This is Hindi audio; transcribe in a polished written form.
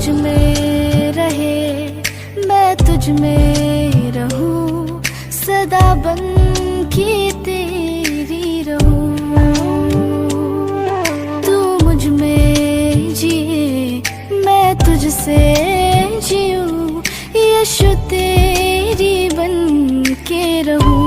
मुझ में रहे, मैं तुझ में रहूं, सदा बन के तेरी रहूं। तू मुझ में जिए, मैं तुझसे जीऊं, यीशु तेरी बन के रहूं।